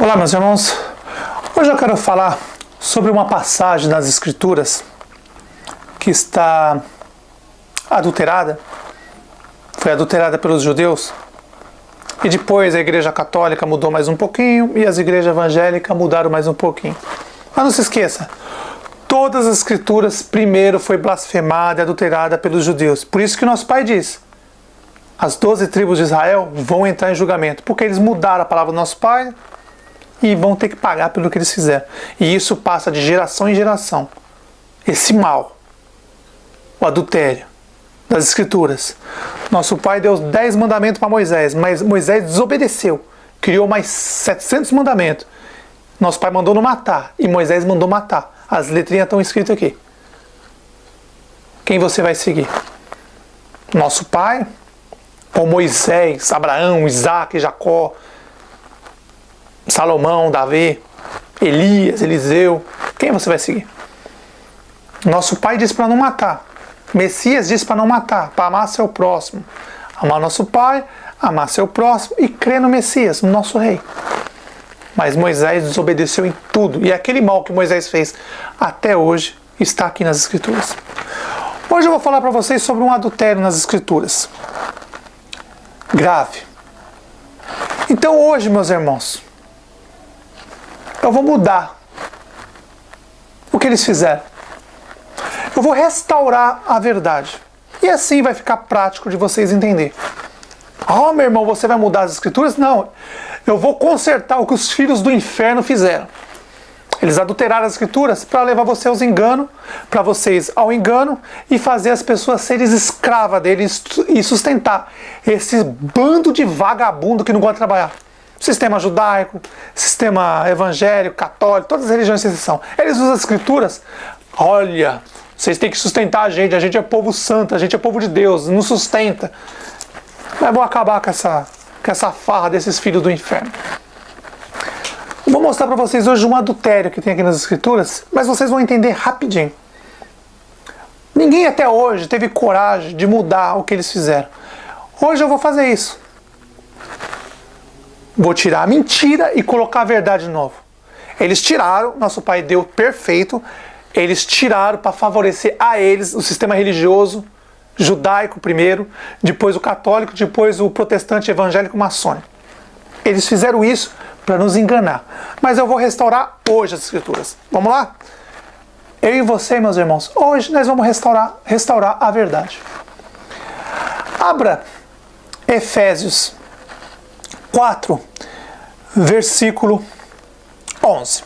Olá, meus irmãos. Hoje eu quero falar sobre uma passagem das Escrituras que está adulterada, foi adulterada pelos judeus, e depois a Igreja Católica mudou mais um pouquinho e as igrejas evangélicas mudaram mais um pouquinho. Mas não se esqueça, todas as Escrituras primeiro foi blasfemada e adulterada pelos judeus. Por isso que nosso Pai diz: as 12 tribos de Israel vão entrar em julgamento, porque eles mudaram a palavra do nosso Pai e vão ter que pagar pelo que eles fizeram. E isso passa de geração em geração. Esse mal, o adultério das Escrituras. Nosso Pai deu 10 mandamentos para Moisés, mas Moisés desobedeceu. Criou mais 700 mandamentos. Nosso Pai mandou não matar e Moisés mandou matar. As letrinhas estão escritas aqui. Quem você vai seguir? Nosso Pai ou Moisés, Abraão, Isaac, Jacó, Salomão, Davi, Elias, Eliseu? Quem você vai seguir? Nosso Pai disse para não matar. Messias disse para não matar, para amar seu próximo. Amar nosso Pai, amar seu próximo e crer no Messias, no nosso Rei. Mas Moisés desobedeceu em tudo. E aquele mal que Moisés fez até hoje está aqui nas Escrituras. Hoje eu vou falar para vocês sobre um adultério nas Escrituras. Grave. Então hoje, meus irmãos, eu vou mudar o que eles fizeram. Eu vou restaurar a verdade. E assim vai ficar prático de vocês entenderem. Oh, meu irmão, você vai mudar as Escrituras? Não. Eu vou consertar o que os filhos do inferno fizeram. Eles adulteraram as Escrituras para levar você aos enganos, para vocês ao engano e fazer as pessoas serem escravas deles e sustentar esse bando de vagabundo que não gosta de trabalhar. Sistema judaico, sistema evangélico, católico, todas as religiões de exceção. Eles usam as Escrituras. Olha, vocês têm que sustentar a gente é povo santo, a gente é povo de Deus, nos sustenta. Mas vou acabar com essa farra desses filhos do inferno. Vou mostrar para vocês hoje um adultério que tem aqui nas Escrituras, mas vocês vão entender rapidinho. Ninguém até hoje teve coragem de mudar o que eles fizeram. Hoje eu vou fazer isso. Vou tirar a mentira e colocar a verdade de novo. Eles tiraram, nosso Pai deu perfeito, eles tiraram para favorecer a eles o sistema religioso judaico primeiro, depois o católico, depois o protestante evangélico maçônico. Eles fizeram isso para nos enganar. Mas eu vou restaurar hoje as Escrituras. Vamos lá? Eu e você, meus irmãos, hoje nós vamos restaurar a verdade. Abra Efésios 4, versículo 11.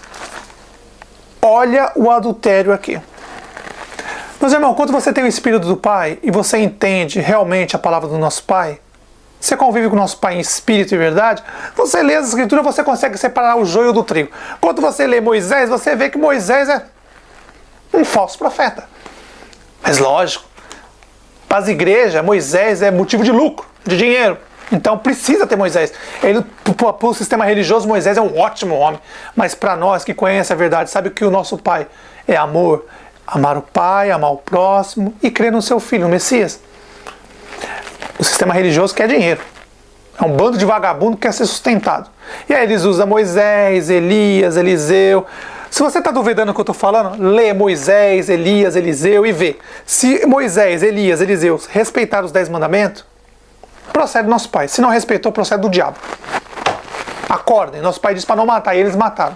Olha o adultério aqui. Meus irmãos, quando você tem o Espírito do Pai e você entende realmente a palavra do nosso Pai, você convive com o nosso Pai em espírito e verdade, você lê as Escrituras, você consegue separar o joio do trigo. Quando você lê Moisés, você vê que Moisés é um falso profeta. Mas lógico, para as igrejas, Moisés é motivo de lucro, de dinheiro. Então precisa ter Moisés. Para o sistema religioso, Moisés é um ótimo homem. Mas para nós que conhecem a verdade, sabe que o nosso Pai é amor. Amar o Pai, amar o próximo e crer no seu Filho, no Messias. O sistema religioso quer dinheiro. É um bando de vagabundo que quer ser sustentado. E aí eles usam Moisés, Elias, Eliseu. Se você está duvidando do que eu estou falando, lê Moisés, Elias, Eliseu e vê. Se Moisés, Elias, Eliseu respeitaram os 10 mandamentos, procede do nosso Pai. Se não respeitou, procede do diabo. Acordem. Nosso Pai disse para não matar e eles mataram.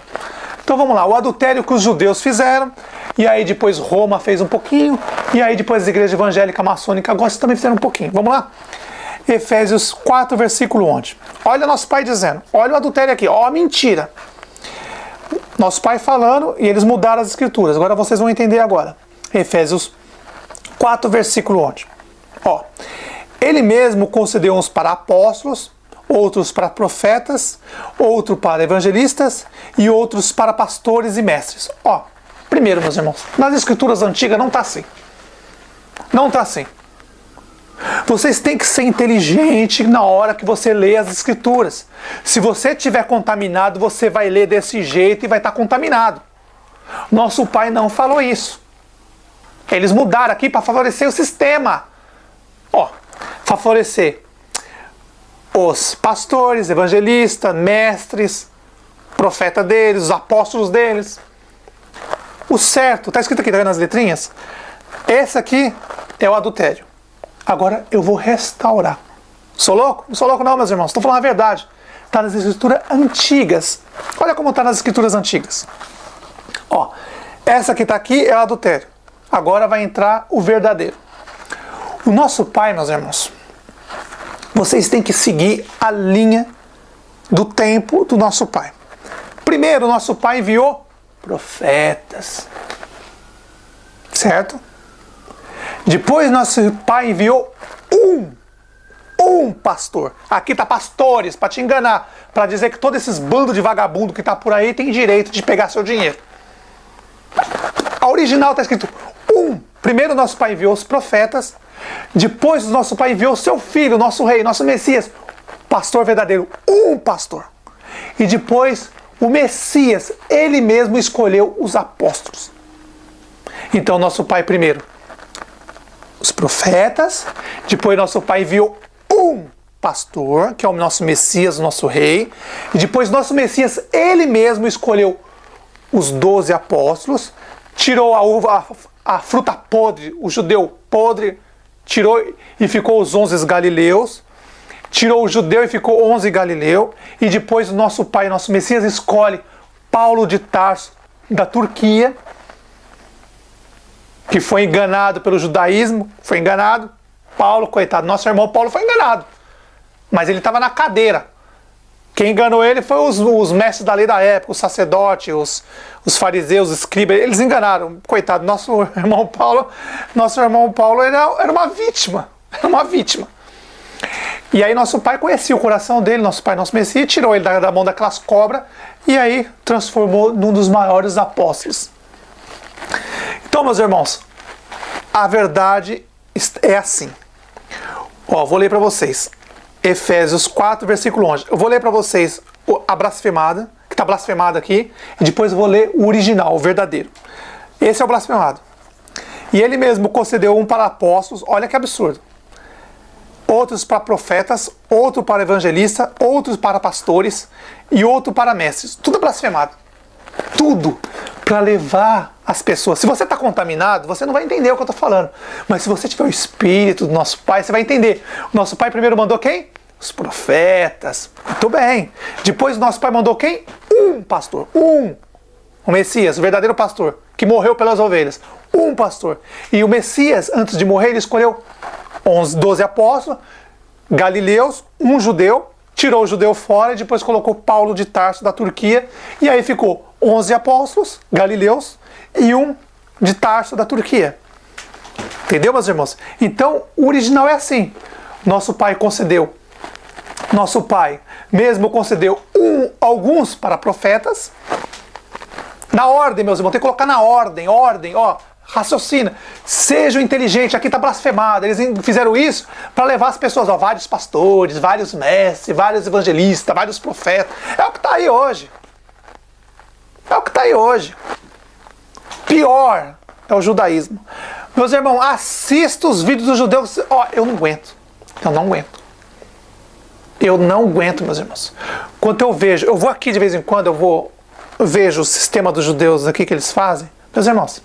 Então vamos lá. O adultério que os judeus fizeram. E aí depois Roma fez um pouquinho. E aí depois as igrejas evangélicas, maçônicas, agora também fizeram um pouquinho. Vamos lá? Efésios 4, versículo 11. Olha nosso Pai dizendo. Olha o adultério aqui. Ó, mentira. Nosso Pai falando e eles mudaram as Escrituras. Agora vocês vão entender agora. Efésios 4, versículo 11. Ó. Ele mesmo concedeu uns para apóstolos, outros para profetas, outros para evangelistas e outros para pastores e mestres. Ó. Primeiro, meus irmãos, nas Escrituras antigas não está assim. Não está assim. Vocês têm que ser inteligente na hora que você lê as Escrituras. Se você estiver contaminado, você vai ler desse jeito e vai estar contaminado. Nosso Pai não falou isso. Eles mudaram aqui para favorecer o sistema. Ó, favorecer os pastores, evangelistas, mestres, profeta deles, os apóstolos deles. O certo, está escrito aqui, tá vendo as letrinhas? Esse aqui é o adultério. Agora eu vou restaurar. Sou louco? Não sou louco não, meus irmãos. Estou falando a verdade. Está nas escrituras antigas. Olha como está nas escrituras antigas. Ó, essa que está aqui é o adultério. Agora vai entrar o verdadeiro. O nosso Pai, meus irmãos, vocês têm que seguir a linha do tempo do nosso Pai. Primeiro, o nosso Pai enviou profetas. Certo? Depois, nosso Pai enviou um pastor. Aqui está pastores, para te enganar, para dizer que todos esses bandos de vagabundo que está por aí tem direito de pegar seu dinheiro. A original está escrito Primeiro, nosso Pai enviou os profetas. Depois, o nosso Pai enviou seu Filho, nosso Rei, nosso Messias, pastor verdadeiro, um pastor. E depois, o Messias, ele mesmo escolheu os apóstolos. Então, nosso Pai primeiro, os profetas. Depois, nosso Pai enviou um pastor, que é o nosso Messias, o nosso Rei. E depois, nosso Messias, ele mesmo escolheu os 12 apóstolos, tirou a fruta podre, o judeu podre, tirou e ficou os 11 galileus, tirou o judeu e ficou 11 galileu, e depois o nosso Pai, nosso Messias, escolhe Paulo de Tarso, da Turquia, que foi enganado pelo judaísmo, foi enganado. Paulo, coitado, nosso irmão Paulo foi enganado, mas ele estava na cadeira. Quem enganou ele foi os mestres da lei da época, os sacerdotes, os fariseus, os escribas, eles enganaram. Coitado, nosso irmão Paulo era uma vítima, E aí nosso Pai conhecia o coração dele, nosso Pai, nosso Messias, tirou ele da mão daquelas cobras e aí transformou num dos maiores apóstolos. Então, meus irmãos, a verdade é assim. Ó, vou ler para vocês. Efésios 4, versículo 11. Eu vou ler para vocês a blasfemada, que está blasfemada aqui, e depois eu vou ler o original, o verdadeiro. Esse é o blasfemado. E ele mesmo concedeu um para apóstolos, olha que absurdo. Outros para profetas, outro para evangelistas, outros para pastores e outro para mestres. Tudo blasfemado. Tudo para levar as pessoas. Se você está contaminado, você não vai entender o que eu estou falando. Mas se você tiver o Espírito do nosso Pai, você vai entender. O nosso Pai primeiro mandou quem? Os profetas. Muito bem. Depois o nosso Pai mandou quem? Um pastor. O Messias, o verdadeiro pastor, que morreu pelas ovelhas. Um pastor. E o Messias, antes de morrer, ele escolheu 12 apóstolos, galileus, um judeu, tirou o judeu fora e depois colocou Paulo de Tarso da Turquia, e aí ficou 11 apóstolos, galileus, e um de Tarso da Turquia. Entendeu, meus irmãos? Então, o original é assim. Nosso Pai mesmo concedeu alguns para profetas, na ordem, meus irmãos, tem que colocar na ordem, ó, raciocina, sejam inteligentes, aqui está blasfemado, eles fizeram isso para levar as pessoas, ó, vários pastores, vários mestres, vários evangelistas, vários profetas, é o que está aí hoje, pior é o judaísmo. Meus irmãos, assista os vídeos dos judeus, ó, eu não aguento, meus irmãos, quando eu vejo, eu vou aqui de vez em quando, eu vejo o sistema dos judeus aqui que eles fazem, meus irmãos,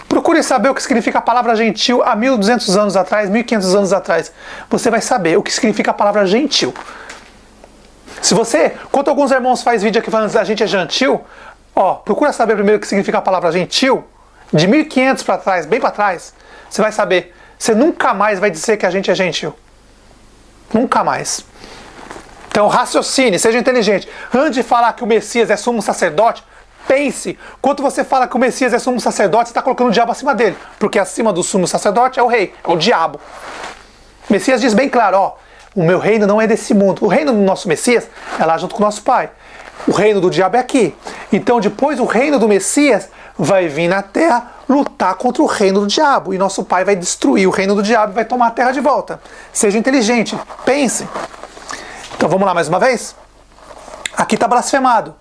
procure saber o que significa a palavra gentil há 1.200 anos atrás, 1.500 anos atrás. Você vai saber o que significa a palavra gentil. Se você, quando alguns irmãos fazem vídeo aqui falando que a gente é gentil, ó, procura saber primeiro o que significa a palavra gentil, de 1.500 para trás, bem para trás, você vai saber. Você nunca mais vai dizer que a gente é gentil. Nunca mais. Então raciocine, seja inteligente. Antes de falar que o Messias é sumo sacerdote, pense, quando você fala que o Messias é sumo sacerdote, você está colocando o diabo acima dele, porque acima do sumo sacerdote é o rei, é o diabo. O Messias diz bem claro, ó, o meu reino não é desse mundo. O reino do nosso Messias é lá junto com o nosso Pai. O reino do diabo é aqui. Então depois o reino do Messias vai vir na terra lutar contra o reino do diabo. E nosso Pai vai destruir o reino do diabo e vai tomar a terra de volta. Seja inteligente, pense. Então vamos lá mais uma vez? Aqui está blasfemado.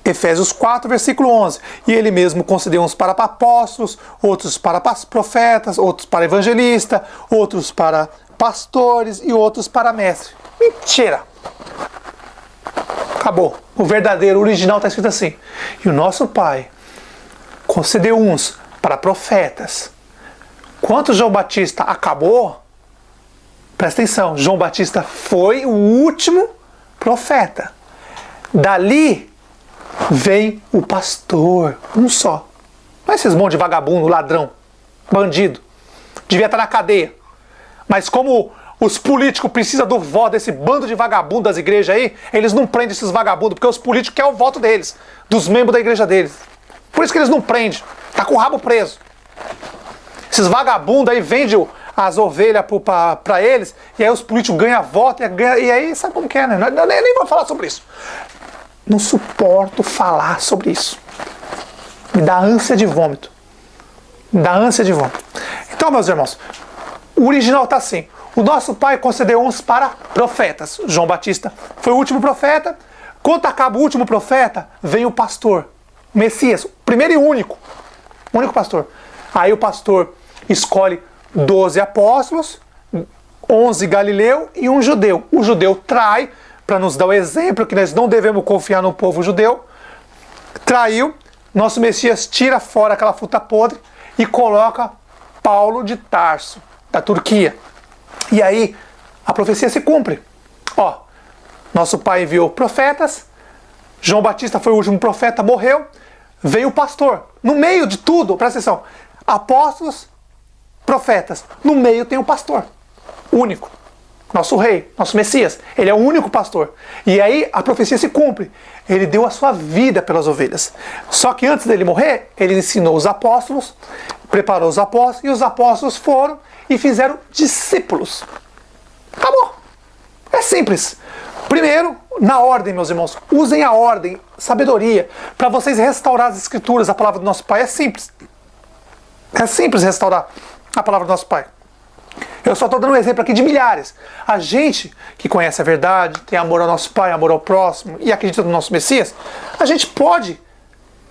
Efésios 4, versículo 11. E ele mesmo concedeu uns para apóstolos, outros para profetas, outros para evangelistas, outros para pastores e outros para mestres. Mentira! Acabou. O verdadeiro, o original está escrito assim. E o nosso Pai concedeu uns para profetas. Quando João Batista acabou, presta atenção, João Batista foi o último profeta. Dali vem o pastor, um só. Não é esses monte de vagabundo, ladrão, bandido. Devia estar na cadeia. Mas como os políticos precisam do voto desse bando de vagabundo das igrejas aí, eles não prendem esses vagabundos, porque os políticos querem o voto deles, dos membros da igreja deles. Por isso que eles não prendem. Tá com o rabo preso. Esses vagabundos aí vendem as ovelhas para eles, e aí os políticos ganham voto, e aí sabe como que é, né? Eu nem vou falar sobre isso. Não suporto falar sobre isso. Me dá ânsia de vômito. Me dá ânsia de vômito. Então, meus irmãos, o original está assim. O nosso Pai concedeu uns para profetas. João Batista foi o último profeta. Quando acaba o último profeta, vem o pastor. O Messias, o primeiro e único. O único pastor. Aí o pastor escolhe 12 apóstolos, 11 galileu e um judeu. O judeu trai, para nos dar o exemplo que nós não devemos confiar no povo judeu. Traiu. Nosso Messias tira fora aquela fruta podre e coloca Paulo de Tarso, da Turquia. E aí, a profecia se cumpre. Ó, nosso Pai enviou profetas, João Batista foi o último profeta, morreu, veio o pastor. No meio de tudo, presta atenção, apóstolos, profetas, no meio tem o pastor, único. Nosso rei, nosso Messias, ele é o único pastor. E aí a profecia se cumpre. Ele deu a sua vida pelas ovelhas. Só que antes dele morrer, ele ensinou os apóstolos, preparou os apóstolos, e os apóstolos foram e fizeram discípulos. Acabou. É simples. Primeiro, na ordem, meus irmãos. Usem a ordem, sabedoria, para vocês restaurar as escrituras, a palavra do nosso Pai. É simples. É simples restaurar a palavra do nosso Pai. Eu só estou dando um exemplo aqui de milhares. A gente que conhece a verdade, tem amor ao nosso Pai, amor ao próximo e acredita no nosso Messias, a gente pode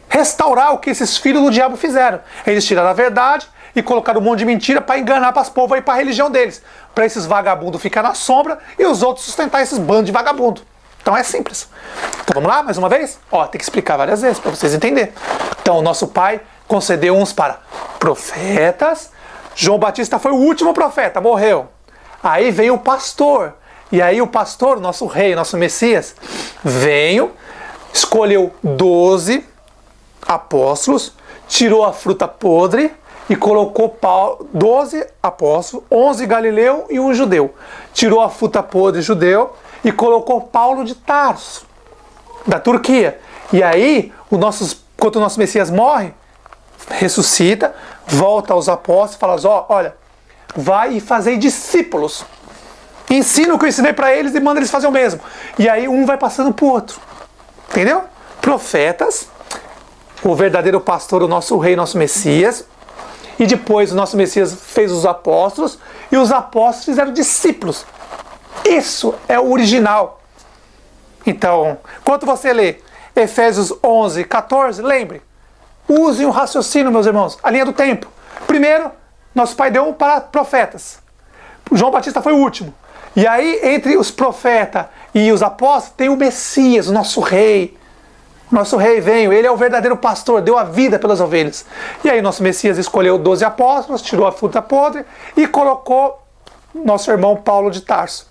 restaurar o que esses filhos do diabo fizeram. Eles tiraram a verdade e colocaram um monte de mentira para enganar para as povos e para a religião deles. Para esses vagabundos ficar na sombra e os outros sustentar esses bandos de vagabundo. Então é simples. Então vamos lá, mais uma vez? Ó, tem que explicar várias vezes para vocês entenderem. Então o nosso Pai concedeu uns para profetas. João Batista foi o último profeta, morreu. Aí veio o pastor. E aí o pastor, nosso rei, nosso Messias, veio, escolheu 12 apóstolos, tirou a fruta podre e colocou 12 apóstolos, 11 galileu e um judeu. Tirou a fruta podre judeu e colocou Paulo de Tarso, da Turquia. E aí, quando o nosso Messias morre, ressuscita, volta aos apóstolos e fala, olha, vai e fazei discípulos. Ensina o que eu ensinei para eles e manda eles fazer o mesmo. E aí um vai passando para o outro. Entendeu? Profetas, o verdadeiro pastor, o nosso rei, nosso Messias. E depois o nosso Messias fez os apóstolos e os apóstolos fizeram discípulos. Isso é o original. Então, quando você lê Efésios 11, 14, lembre, usem o raciocínio, meus irmãos, a linha do tempo. Primeiro, nosso Pai deu para profetas. João Batista foi o último. E aí, entre os profetas e os apóstolos, tem o Messias, o nosso rei. O nosso rei veio, ele é o verdadeiro pastor, deu a vida pelas ovelhas. E aí, nosso Messias escolheu 12 apóstolos, tirou a fruta podre e colocou nosso irmão Paulo de Tarso,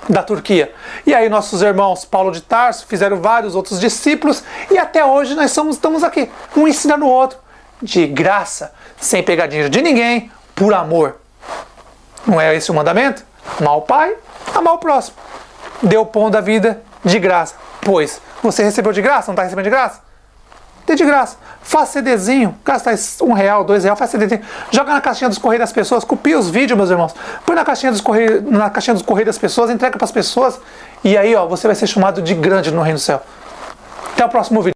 da Turquia. E aí, nossos irmãos Paulo de Tarso fizeram vários outros discípulos e até hoje nós estamos aqui, um ensinando o outro, de graça, sem pegar dinheiro de ninguém, por amor. Não é esse o mandamento? Amar o Pai, amar o próximo. Deu o pão da vida de graça. Pois, você recebeu de graça? Não está recebendo de graça? Dê de graça. Faça CDzinho. Gasta R$1, R$2, faz CDzinho. Joga na caixinha dos correios das pessoas. Copia os vídeos, meus irmãos. Põe na caixinha dos correios das pessoas, entrega para as pessoas. E aí, ó, você vai ser chamado de grande no reino do céu. Até o próximo vídeo.